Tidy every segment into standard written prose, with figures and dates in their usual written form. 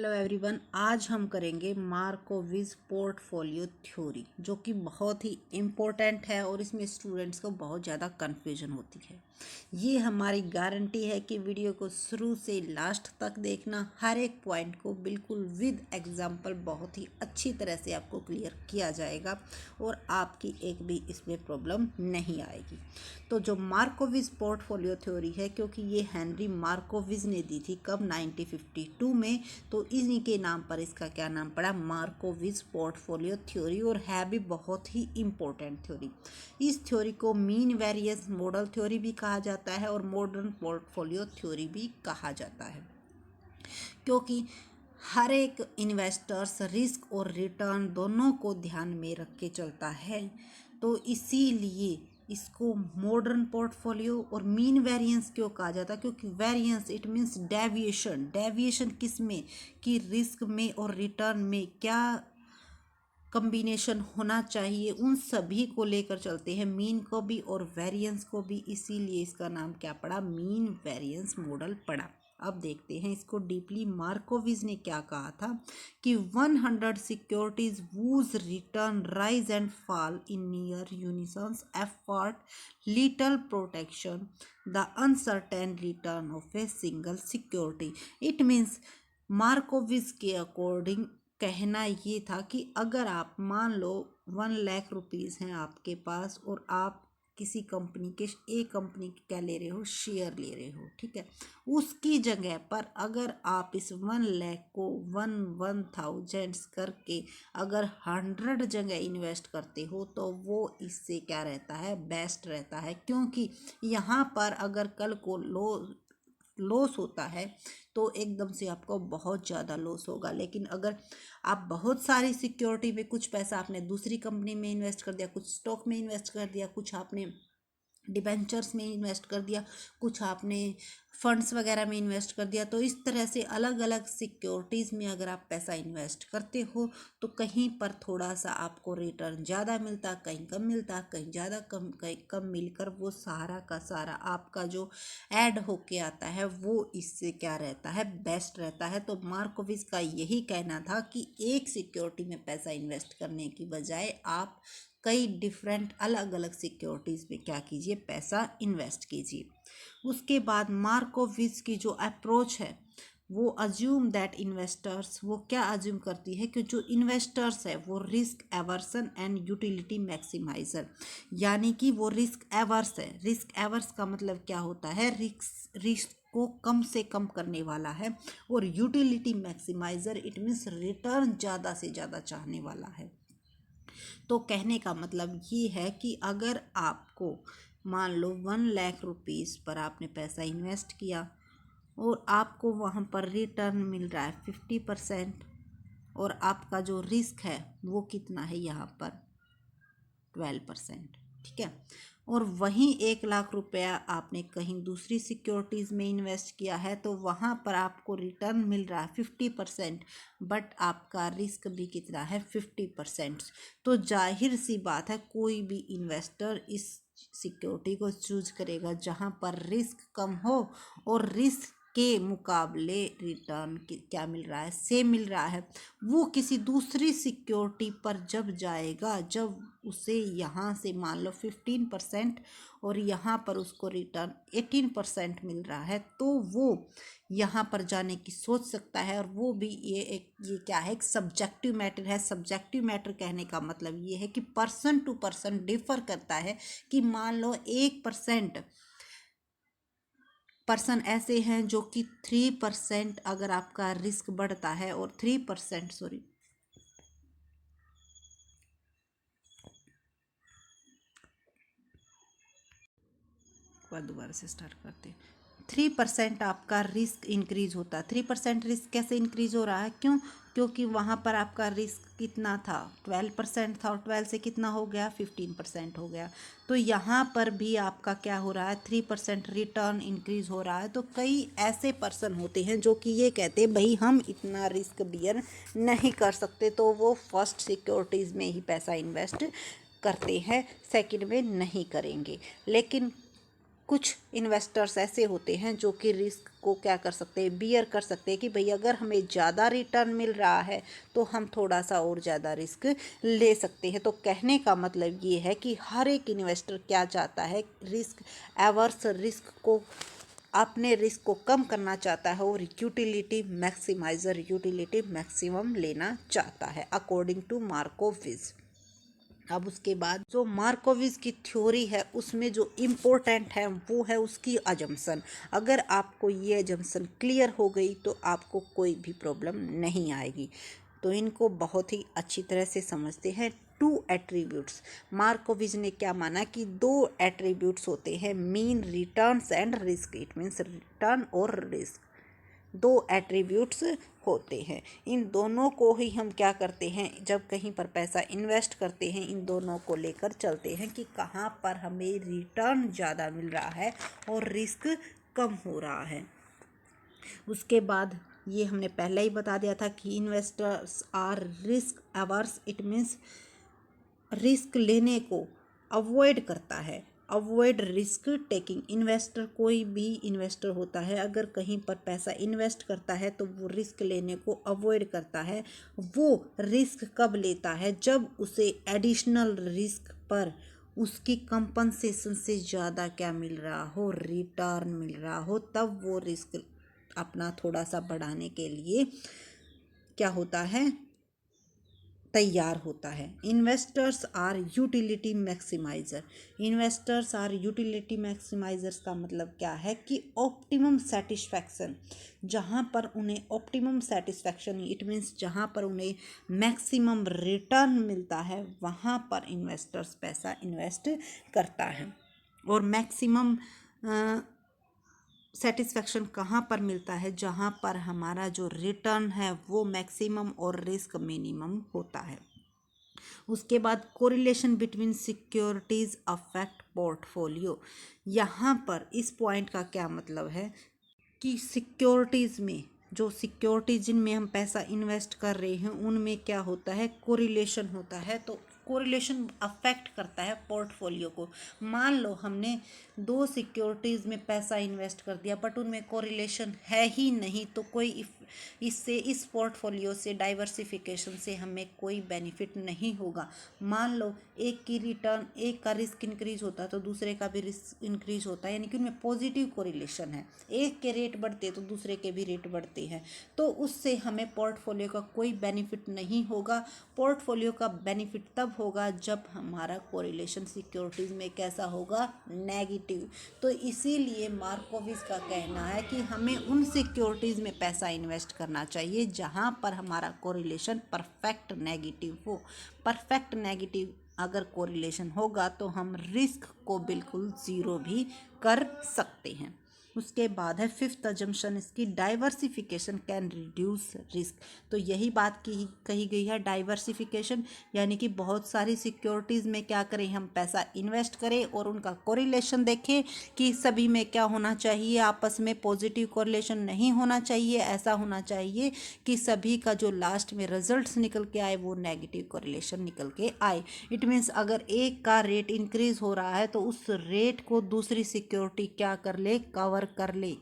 Hello everyone, आज हम करेंगे मार्कोविज पोर्टफोलियो थ्योरी, जो कि बहुत ही इम्पोर्टेंट है और इसमें स्टूडेंट्स को बहुत ज़्यादा कन्फ्यूजन होती है। ये हमारी गारंटी है कि वीडियो को शुरू से लास्ट तक देखना, हर एक पॉइंट को बिल्कुल विद एग्जांपल बहुत ही अच्छी तरह से आपको क्लियर किया जाएगा और आपकी एक भी इसमें प्रॉब्लम नहीं आएगी। तो जो मार्कोविज पोर्टफोलियो थ्योरी है, क्योंकि ये हेनरी मार्कोविज ने दी थी कब, 1952 में, तो इन्हीं के नाम पर इसका क्या नाम पड़ा, मार्कोविज पोर्टफोलियो थ्योरी, और है भी बहुत ही इम्पोर्टेंट थ्योरी। इस थ्योरी को मीन वेरिएंस मॉडल थ्योरी भी कहा जाता है और मॉडर्न पोर्टफोलियो थ्योरी भी कहा जाता है, क्योंकि हर एक इन्वेस्टर्स रिस्क और रिटर्न दोनों को ध्यान में रख के चलता है। तो इसीलिए इसको मॉडर्न पोर्टफोलियो और मीन वेरिएंस क्यों कहा जाता है, क्योंकि variance it means deviation. Deviation किस में, कि रिस्क में और रिटर्न में क्या कम्बिनेशन होना चाहिए, उन सभी को लेकर चलते हैं, मीन को भी और वेरिएंस को भी। इसीलिए इसका नाम क्या पड़ा, मीन वेरिएंस मॉडल पड़ा। अब देखते हैं इसको डीपली। मार्कोविज ने क्या कहा था कि 100 securities whose return rise and fall in near unisons afford little protection the uncertain return of a single security. It means Markowitz के अकॉर्डिंग कहना ये था कि अगर आप मान लो 1 लाख रुपीज़ हैं आपके पास और आप किसी कंपनी के, एक कंपनी के क्या ले रहे हो, शेयर ले रहे हो, ठीक है। उसकी जगह पर अगर आप इस 1 लाख को 1,000 करके अगर 100 जगह इन्वेस्ट करते हो तो वो इससे क्या रहता है, बेस्ट रहता है। क्योंकि यहाँ पर अगर कल को लॉस होता है तो एकदम से आपको बहुत ज़्यादा लॉस होगा। लेकिन अगर आप बहुत सारी सिक्योरिटी में, कुछ पैसा आपने दूसरी कंपनी में इन्वेस्ट कर दिया, कुछ स्टॉक में इन्वेस्ट कर दिया, कुछ आपने डिबेंचर्स में इन्वेस्ट कर दिया, कुछ आपने फंड्स वगैरह में इन्वेस्ट कर दिया, तो इस तरह से अलग अलग सिक्योरिटीज़ में अगर आप पैसा इन्वेस्ट करते हो तो कहीं पर थोड़ा सा आपको रिटर्न ज़्यादा मिलता, कहीं कम मिलता, कहीं ज़्यादा कम, कहीं कम, मिलकर वो सारा का सारा आपका जो ऐड होके आता है वो इससे क्या रहता है, बेस्ट रहता है। तो मार्कोविज का यही कहना था कि एक सिक्योरिटी में पैसा इन्वेस्ट करने की बजाय आप कई डिफरेंट अलग अलग सिक्योरिटीज़ में क्या कीजिए, पैसा इन्वेस्ट कीजिए। उसके बाद मार्कोविज की जो अप्रोच है वो अज्यूम दैट इन्वेस्टर्स, वो क्या अज्यूम करती है कि जो इन्वेस्टर्स है वो risk aversion and utility maximiser, यानी कि वो रिस्क एवर्स है। रिस्क एवर्स का मतलब क्या होता है, रिस्क को कम से कम करने वाला है, और utility maximiser it means return ज़्यादा से ज़्यादा चाहने वाला है। तो कहने का मतलब ये है कि अगर आपको मान लो 1 लाख रुपीज़ पर आपने पैसा इन्वेस्ट किया और आपको वहाँ पर रिटर्न मिल रहा है 50%, और आपका जो रिस्क है वो कितना है यहाँ पर 12%, ठीक है। और वहीं 1 लाख रुपया आपने कहीं दूसरी सिक्योरिटीज़ में इन्वेस्ट किया है तो वहाँ पर आपको रिटर्न मिल रहा है 50%, बट आपका रिस्क भी कितना है, 50%। तो जाहिर सी बात है कोई भी इन्वेस्टर इस सिक्योरिटी को चूज करेगा जहाँ पर रिस्क कम हो और रिस्क के मुकाबले रिटर्न क्या मिल रहा है, सेम मिल रहा है। वो किसी दूसरी सिक्योरिटी पर जब जाएगा, जब उसे यहाँ से मान लो 15% और यहाँ पर उसको रिटर्न 18% मिल रहा है, तो वो यहाँ पर जाने की सोच सकता है। और वो भी ये क्या है, एक सब्जेक्टिव मैटर है। सब्जेक्टिव मैटर कहने का मतलब ये है कि पर्सन टू पर्सन डिफर करता है, कि मान लो 1% पर्सन ऐसे हैं जो कि 3% अगर आपका रिस्क बढ़ता है, और 3% सॉरी दोबारा से स्टार्ट करते हैं। 3% आपका रिस्क इंक्रीज होता है। 3% रिस्क कैसे इंक्रीज हो रहा है, क्यों, क्योंकि वहाँ पर आपका रिस्क कितना था, 12% था, और 12 से कितना हो गया, 15% हो गया। तो यहाँ पर भी आपका क्या हो रहा है, 3% रिटर्न इंक्रीज हो रहा है। तो कई ऐसे पर्सन होते हैं जो कि ये कहते हैं भाई हम इतना रिस्क बियर नहीं कर सकते, तो वो फर्स्ट सिक्योरिटीज़ में ही पैसा इन्वेस्ट करते हैं, सेकंड में नहीं करेंगे। लेकिन कुछ इन्वेस्टर्स ऐसे होते हैं जो कि रिस्क को क्या कर सकते हैं, बियर कर सकते हैं कि भाई अगर हमें ज़्यादा रिटर्न मिल रहा है तो हम थोड़ा सा और ज़्यादा रिस्क ले सकते हैं। तो कहने का मतलब ये है कि हर एक इन्वेस्टर क्या चाहता है, रिस्क एवर्स, रिस्क को, अपने रिस्क को कम करना चाहता है और यूटिलिटी मैक्सिमाइजर, यूटिलिटी मैक्सिमम लेना चाहता है अकॉर्डिंग टू मार्कोविज। अब उसके बाद जो मार्कोविज की थ्योरी है उसमें जो इम्पोर्टेंट है वो है उसकी अजम्पशन। अगर आपको ये अजम्पशन क्लियर हो गई तो आपको कोई भी प्रॉब्लम नहीं आएगी। तो इनको बहुत ही अच्छी तरह से समझते हैं। टू एट्रीब्यूट्स, मार्कोविज ने क्या माना कि दो एट्रीब्यूट्स होते हैं, mean, returns and risk. It means return और रिस्क दो एट्रीब्यूट्स होते हैं। इन दोनों को ही हम क्या करते हैं, जब कहीं पर पैसा इन्वेस्ट करते हैं इन दोनों को लेकर चलते हैं कि कहाँ पर हमें रिटर्न ज़्यादा मिल रहा है और रिस्क कम हो रहा है। उसके बाद ये हमने पहले ही बता दिया था कि investors are risk averse. It means risk लेने को अवॉइड करता है, अवॉइड रिस्क टेकिंग। इन्वेस्टर, कोई भी इन्वेस्टर होता है अगर कहीं पर पैसा इन्वेस्ट करता है तो वो रिस्क लेने को अवॉइड करता है। वो रिस्क कब लेता है, जब उसे एडिशनल रिस्क पर उसकी कंपनसेशन से ज़्यादा क्या मिल रहा हो, रिटर्न मिल रहा हो, तब वो रिस्क अपना थोड़ा सा बढ़ाने के लिए क्या होता है, तैयार होता है। Investors are utility maximiser. Investors are utility maximisers का मतलब क्या है कि ऑप्टिमम सेटिस्फैक्शन, जहाँ पर उन्हें ऑप्टिमम सेटिस्फैक्शन, इट मीन्स जहाँ पर उन्हें मैक्सिमम रिटर्न मिलता है वहाँ पर इन्वेस्टर्स पैसा इन्वेस्ट करता है। और मैक्सिमम सेटिस्फैक्शन कहाँ पर मिलता है, जहाँ पर हमारा जो रिटर्न है वो मैक्सिमम और रिस्क मिनिमम होता है। उसके बाद correlation between securities affect portfolio. यहाँ पर इस पॉइंट का क्या मतलब है कि सिक्योरिटीज़ में, जो सिक्योरिटीज जिनमें हम पैसा इन्वेस्ट कर रहे हैं उनमें क्या होता है, कोरिलेशन होता है। तो कोरिलेशन अफेक्ट करता है पोर्टफोलियो को। मान लो हमने दो सिक्योरिटीज़ में पैसा इन्वेस्ट कर दिया बट उनमें कोरिलेशन है ही नहीं, तो कोई इससे, इस पोर्टफोलियो से, डाइवर्सिफिकेशन से हमें कोई बेनिफिट नहीं होगा। मान लो एक की रिटर्न, एक का रिस्क इंक्रीज होता है तो दूसरे का भी रिस्क इंक्रीज होता है, यानी कि उनमें पॉजिटिव कोरिलेशन है। एक के रेट बढ़ते तो दूसरे के भी रेट बढ़ते हैं, तो उससे हमें पोर्टफोलियो का कोई बेनिफिट नहीं होगा। पोर्टफोलियो का बेनिफिट तब होगा जब हमारा कोरिलेशन सिक्योरिटीज़ में कैसा होगा, नेगेटिव। तो इसीलिए मार्कोविज का कहना है कि हमें उन सिक्योरिटीज़ में पैसा इन्वेस्ट करना चाहिए जहां पर हमारा कोरिलेशन परफेक्ट नेगेटिव हो। परफेक्ट नेगेटिव अगर कोरिलेशन होगा तो हम रिस्क को बिल्कुल ज़ीरो भी कर सकते हैं। उसके बाद है फिफ्थ अजम्पशन इसकी, डाइवर्सिफिकेशन कैन रिड्यूस रिस्क। तो यही बात की कही गई है, डाइवर्सिफिकेशन यानी कि बहुत सारी सिक्योरिटीज़ में क्या करें, हम पैसा इन्वेस्ट करें और उनका कोरिलेशन देखें कि सभी में क्या होना चाहिए, आपस में पॉजिटिव कोरिलेशन नहीं होना चाहिए। ऐसा होना चाहिए कि सभी का जो लास्ट में रिजल्ट्स निकल के आए वो नेगेटिव कोरिलेशन निकल के आए। इट मीन्स अगर एक का रेट इंक्रीज हो रहा है तो उस रेट को दूसरी सिक्योरिटी क्या कर ले, कवर कर ले।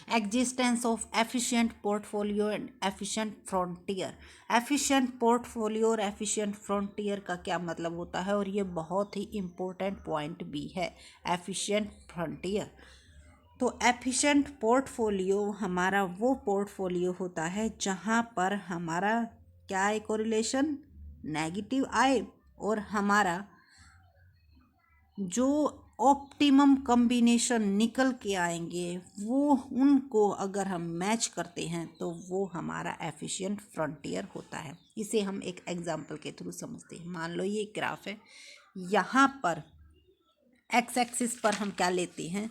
Existence of efficient portfolio and efficient frontier. Efficient portfolio और एफिशिएंट फ्रंटियर का क्या मतलब होता है, और ये बहुत ही इंपॉर्टेंट पॉइंट भी है, एफिशिएंट फ्रंटियर। तो एफिशिएंट पोर्टफोलियो हमारा वो पोर्टफोलियो होता है जहाँ पर हमारा क्या है, कोरिलेशन नेगेटिव आए और हमारा जो ऑप्टिमम कॉम्बिनेशन निकल के आएंगे वो, उनको अगर हम मैच करते हैं तो वो हमारा एफिशिएंट फ्रंटियर होता है। इसे हम एक एग्जांपल के थ्रू समझते हैं। मान लो ये ग्राफ है, यहाँ पर एक्स एक्सिस पर हम क्या लेते हैं,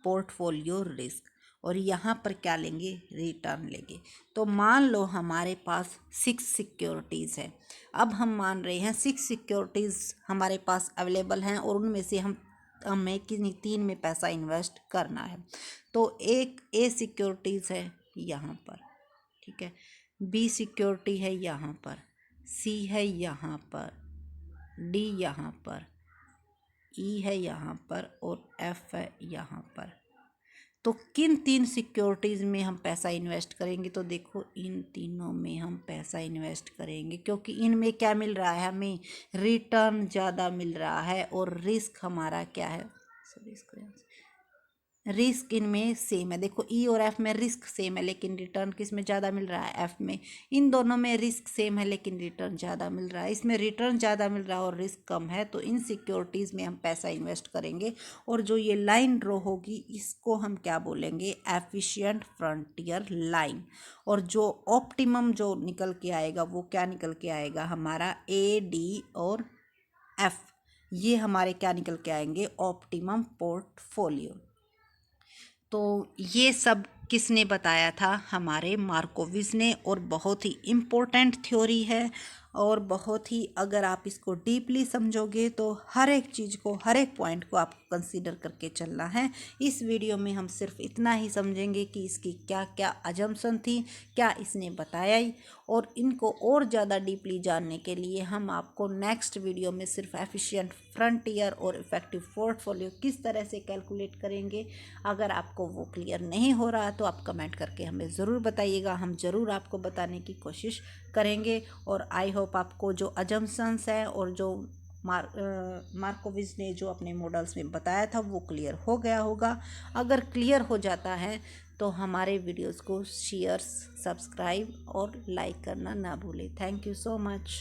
पोर्टफोलियो रिस्क, और यहाँ पर क्या लेंगे, रिटर्न लेंगे। तो मान लो हमारे पास 6 सिक्योरिटीज़ है। अब हम मान रहे हैं 6 सिक्योरिटीज़ हमारे पास अवेलेबल हैं और उनमें से हमें किन्हीं 3 में पैसा इन्वेस्ट करना है। तो एक ए सिक्योरिटीज़ है यहाँ पर, ठीक है, बी सिक्योरिटी है यहाँ पर, सी है यहाँ पर, डी यहाँ पर, ई है यहाँ पर और एफ है यहाँ पर। तो किन 3 सिक्योरिटीज़ में हम पैसा इन्वेस्ट करेंगे? तो देखो इन तीनों में हम पैसा इन्वेस्ट करेंगे, क्योंकि इनमें क्या मिल रहा है, हमें रिटर्न ज़्यादा मिल रहा है और रिस्क हमारा क्या है, रिस्क इनमें सेम है। देखो ई और एफ में रिस्क सेम है लेकिन रिटर्न किस में ज़्यादा मिल रहा है, एफ में। इन दोनों में रिस्क सेम है लेकिन रिटर्न ज़्यादा मिल रहा है, इसमें रिटर्न ज़्यादा मिल रहा है और रिस्क कम है, तो इन सिक्योरिटीज़ में हम पैसा इन्वेस्ट करेंगे। और जो ये लाइन ड्रॉ होगी इसको हम क्या बोलेंगे, एफिशिएंट फ्रंटियर लाइन। और जो ऑप्टिमम जो निकल के आएगा वो क्या निकल के आएगा, हमारा ए, डी और एफ, ये हमारे क्या निकल के आएंगे, ऑप्टिमम पोर्टफोलियो। तो ये सब किसने बताया था, हमारे मार्कोविज ने। और बहुत ही इम्पोर्टेंट थ्योरी है और बहुत ही, अगर आप इसको डीपली समझोगे तो हर एक चीज़ को, हर एक पॉइंट को आपको कंसीडर करके चलना है। इस वीडियो में हम सिर्फ इतना ही समझेंगे कि इसकी क्या क्या अजम्पशन थी, क्या इसने बताया ही, और इनको और ज़्यादा डीपली जानने के लिए हम आपको नेक्स्ट वीडियो में सिर्फ एफिशिएंट फ्रंटियर और इफेक्टिव पोर्टफोलियो किस तरह से कैलकुलेट करेंगे। अगर आपको वो क्लियर नहीं हो रहा तो आप कमेंट करके हमें ज़रूर बताइएगा, हम ज़रूर आपको बताने की कोशिश करेंगे। और आई होप आपको जो अजम्पशंस है और जो मार्कोविज ने जो अपने मॉडल्स में बताया था वो क्लियर हो गया होगा। अगर क्लियर हो जाता है तो हमारे वीडियोस को शेयर, सब्सक्राइब और लाइक करना ना भूलें। Thank you so much.